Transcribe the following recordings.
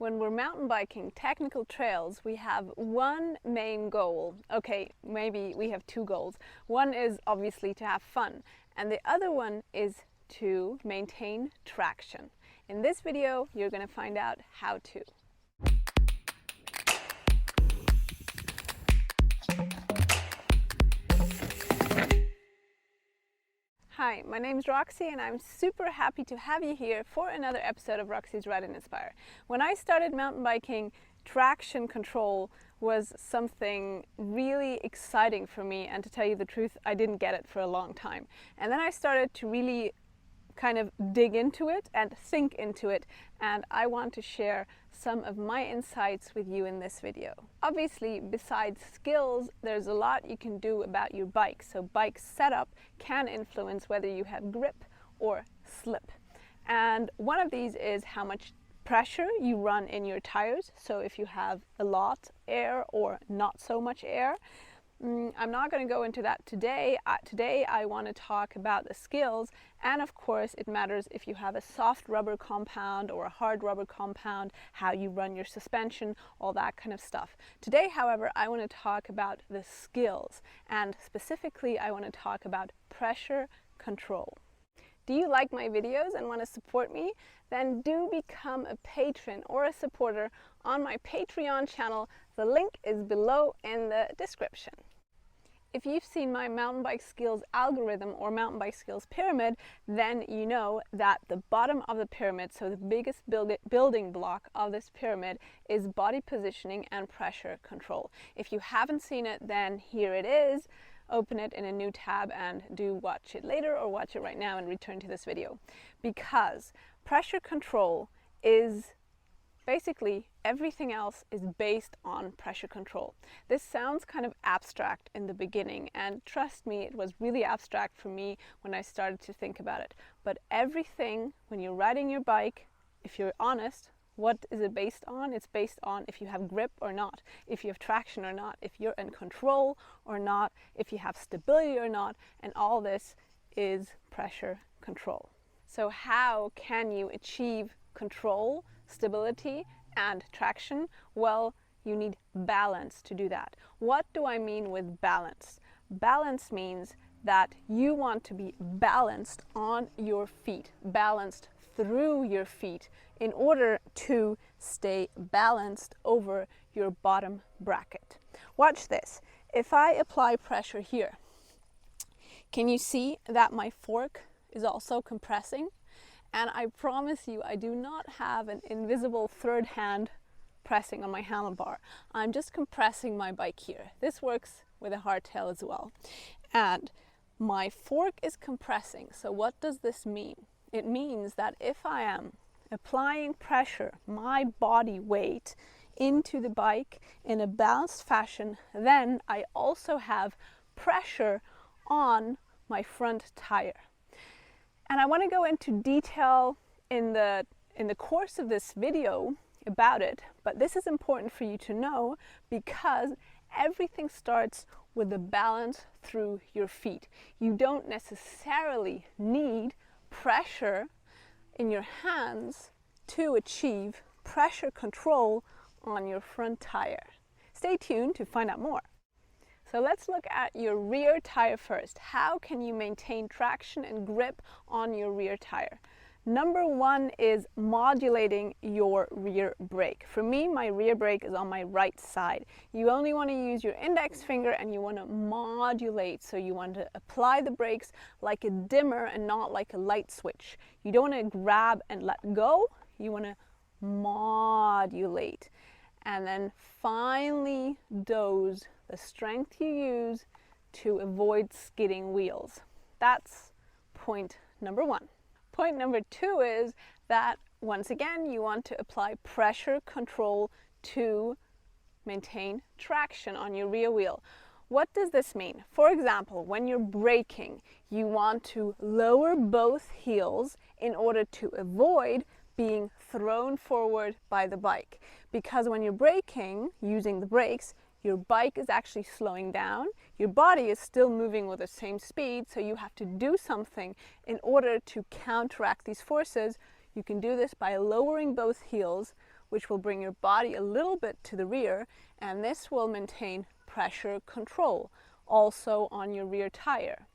When we're mountain biking technical trails, we have one main goal. Okay, maybe we have two goals. One is obviously to have fun, and the other one is to maintain traction. In this video, you're going to find out how to. Hi, my name's Roxy and I'm super happy to have you here for another episode of Roxy's Ride and Inspire. When I started mountain biking, traction control was something really exciting for me, and to tell you the truth, I didn't get it for a long time. And then I started to really kind of dig into it and think into it, and I want to share some of my insights with you in this video. Obviously, besides skills, there's a lot you can do about your bike. So bike setup can influence whether you have grip or slip. And one of these is how much pressure you run in your tires. So if you have a lot air or not so much air. I'm not going to go into that today. Today I want to talk about the skills, and of course it matters if you have a soft rubber compound or a hard rubber compound, how you run your suspension, all that kind of stuff. Today, however, I want to talk about the skills, and specifically I want to talk about pressure control. Do you like my videos and want to support me? Then do become a patron or a supporter on my Patreon channel. The link is below in the description. If you've seen my mountain bike skills algorithm or mountain bike skills pyramid, then you know that the bottom of the pyramid, so the biggest building block of this pyramid, is body positioning and pressure control. If you haven't seen it, then here it is. Open it in a new tab and do watch it later, or watch it right now and return to this video. Because pressure control is basically everything else is based on pressure control. This sounds kind of abstract in the beginning, and trust me, it was really abstract for me when I started to think about it. But everything, when you're riding your bike, if you're honest, what is it based on? It's based on if you have grip or not, if you have traction or not, if you're in control or not, if you have stability or not, and all this is pressure control. So how can you achieve control, stability, and traction? Well, you need balance to do that. What do I mean with balance? Balance means that you want to be balanced on your feet, balanced through your feet, in order to stay balanced over your bottom bracket. Watch this. If I apply pressure here, can you see that my fork is also compressing? And I promise you, I do not have an invisible third hand pressing on my handlebar. I'm just compressing my bike here. This works with a hardtail as well. And my fork is compressing. So what does this mean? It means that if I am applying pressure, my body weight, into the bike in a balanced fashion, then I also have pressure on my front tire. And I want to go into detail in the course of this video about it, but this is important for you to know because everything starts with the balance through your feet. You don't necessarily need pressure in your hands to achieve pressure control on your front tire. Stay tuned to find out more. So let's look at your rear tire first. How can you maintain traction and grip on your rear tire? Number one is modulating your rear brake. For me, my rear brake is on my right side. You only want to use your index finger and you want to modulate. So you want to apply the brakes like a dimmer and not like a light switch. You don't want to grab and let go. You want to modulate. And then finally dose the strength you use to avoid skidding wheels. That's point number one. Point number two is that, once again, you want to apply pressure control to maintain traction on your rear wheel. What does this mean? For example, when you're braking, you want to lower both heels in order to avoid being thrown forward by the bike. Because when you're braking, using the brakes, your bike is actually slowing down, your body is still moving with the same speed, so you have to do something in order to counteract these forces. You can do this by lowering both heels, which will bring your body a little bit to the rear, and this will maintain pressure control also on your rear tire.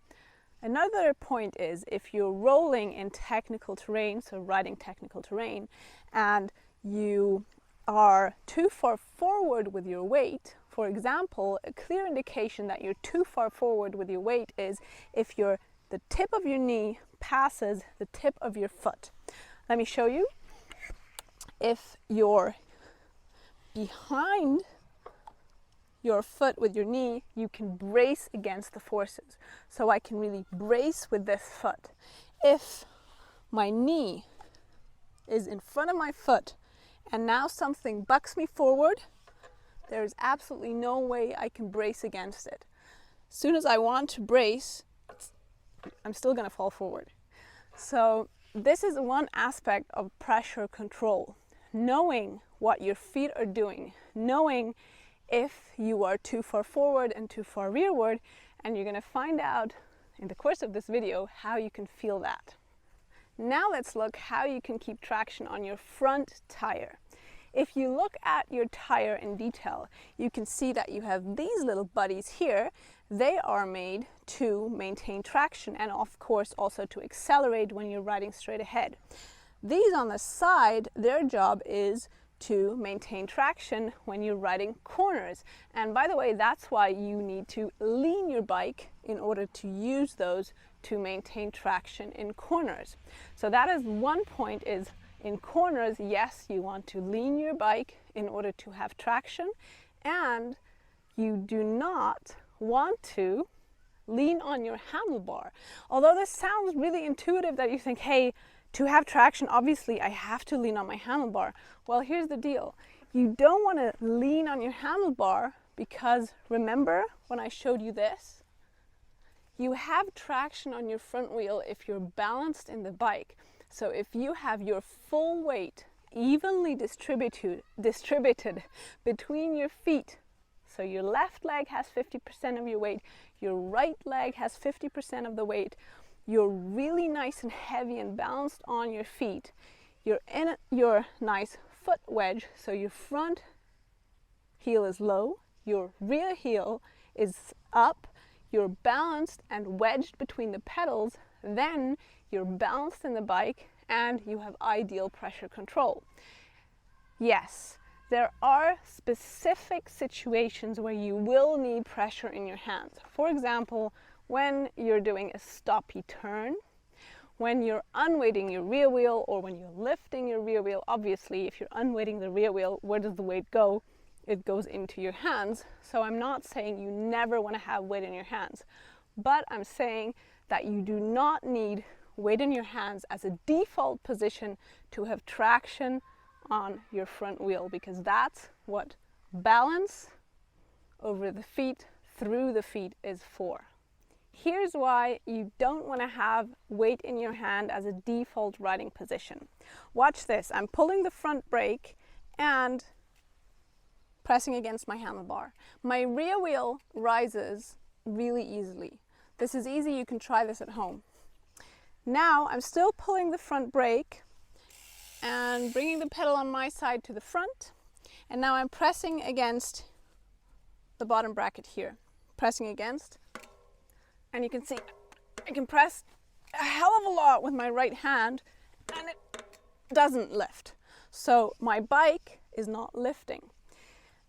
Another point is if you're rolling in technical terrain, so riding technical terrain, and you are too far forward with your weight, for example, a clear indication that you're too far forward with your weight is if the tip of your knee passes the tip of your foot. Let me show you. If you're behind your foot with your knee, you can brace against the forces. So I can really brace with this foot. If my knee is in front of my foot and now something bucks me forward, there's absolutely no way I can brace against it. As soon as I want to brace, I'm still going to fall forward. So this is one aspect of pressure control. Knowing what your feet are doing, knowing if you are too far forward and too far rearward, and you're going to find out in the course of this video how you can feel that. Now let's look how you can keep traction on your front tire. If you look at your tire in detail, you can see that you have these little buddies here. They are made to maintain traction and of course also to accelerate when you're riding straight ahead. These on the side, their job is to maintain traction when you're riding corners. And by the way, that's why you need to lean your bike in order to use those to maintain traction in corners. So that is one point, is in corners, yes, you want to lean your bike in order to have traction, and you do not want to lean on your handlebar. Although this sounds really intuitive that you think, hey, to have traction, obviously I have to lean on my handlebar. Well, here's the deal. You don't want to lean on your handlebar because remember when I showed you this? You have traction on your front wheel if you're balanced in the bike. So if you have your full weight evenly distributed between your feet, so your left leg has 50% of your weight, your right leg has 50% of the weight, you're really nice and heavy and balanced on your feet, you're in your nice foot wedge, so your front heel is low, your rear heel is up, you're balanced and wedged between the pedals, then you're balanced in the bike and you have ideal pressure control. Yes, there are specific situations where you will need pressure in your hands. For example, when you're doing a stoppy turn, when you're unweighting your rear wheel, or when you're lifting your rear wheel. Obviously, if you're unweighting the rear wheel, where does the weight go? It goes into your hands. So I'm not saying you never want to have weight in your hands, but I'm saying that you do not need weight in your hands as a default position to have traction on your front wheel, because that's what balance over the feet, through the feet is for. Here's why you don't want to have weight in your hand as a default riding position. Watch this. I'm pulling the front brake and pressing against my handlebar. My rear wheel rises really easily. This is easy. You can try this at home. Now I'm still pulling the front brake and bringing the pedal on my side to the front. And now I'm pressing against the bottom bracket here. Pressing against. And you can see I can press a hell of a lot with my right hand and it doesn't lift. So my bike is not lifting.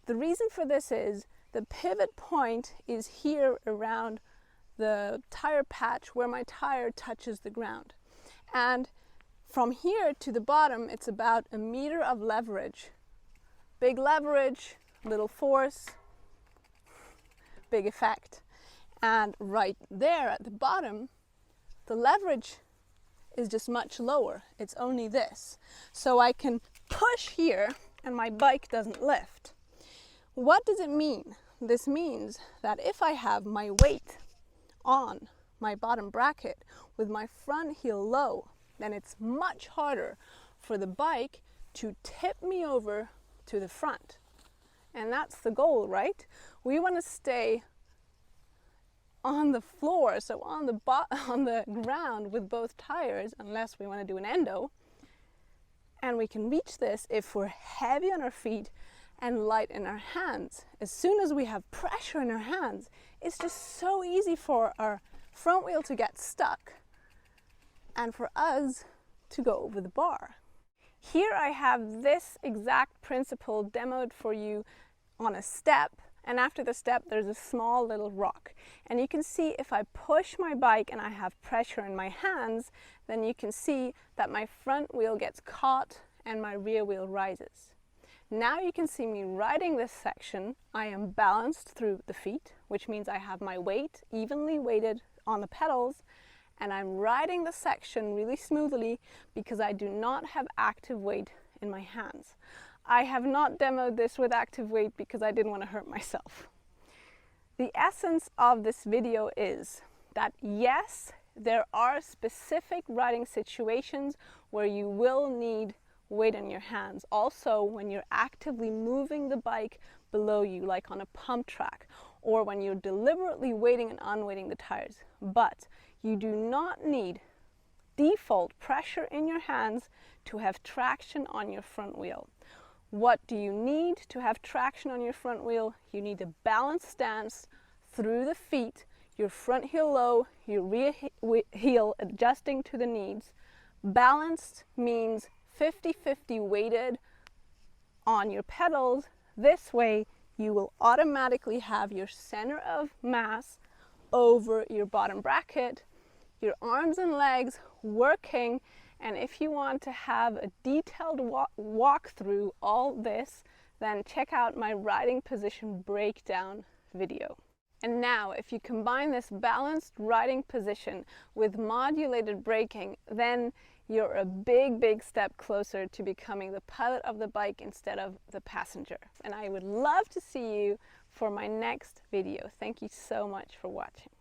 The reason for this is the pivot point is here around the tire patch where my tire touches the ground. And from here to the bottom, it's about a meter of leverage. Big leverage, little force, big effect. And right there at the bottom, the leverage is just much lower. It's only this. So I can push here and my bike doesn't lift. What does it mean? This means that if I have my weight on my bottom bracket with my front heel low, then it's much harder for the bike to tip me over to the front. And that's the goal, right? We want to stay on the floor, so on the ground with both tires, unless we want to do an endo. And we can reach this if we're heavy on our feet and light in our hands. As soon as we have pressure in our hands, it's just so easy for our front wheel to get stuck and for us to go over the bar. Here I have this exact principle demoed for you on a step, and after the step there's a small little rock. And you can see if I push my bike and I have pressure in my hands, then you can see that my front wheel gets caught and my rear wheel rises. Now you can see me riding this section. I am balanced through the feet, which means I have my weight evenly weighted on the pedals, and I'm riding the section really smoothly because I do not have active weight in my hands. I have not demoed this with active weight because I didn't want to hurt myself. The essence of this video is that yes, there are specific riding situations where you will need weight in your hands. Also, when you're actively moving the bike below you, like on a pump track, or when you're deliberately weighting and unweighting the tires. But you do not need default pressure in your hands to have traction on your front wheel. What do you need to have traction on your front wheel? You need a balanced stance through the feet, your front heel low, your rear heel adjusting to the knees. Balanced means 50-50 weighted on your pedals. This way you will automatically have your center of mass over your bottom bracket, your arms and legs working. And if you want to have a detailed walk through all this, then check out my riding position breakdown video. And now, if you combine this balanced riding position with modulated braking, then you're a big step closer to becoming the pilot of the bike instead of the passenger. And I would love to see you for my next video. Thank you so much for watching.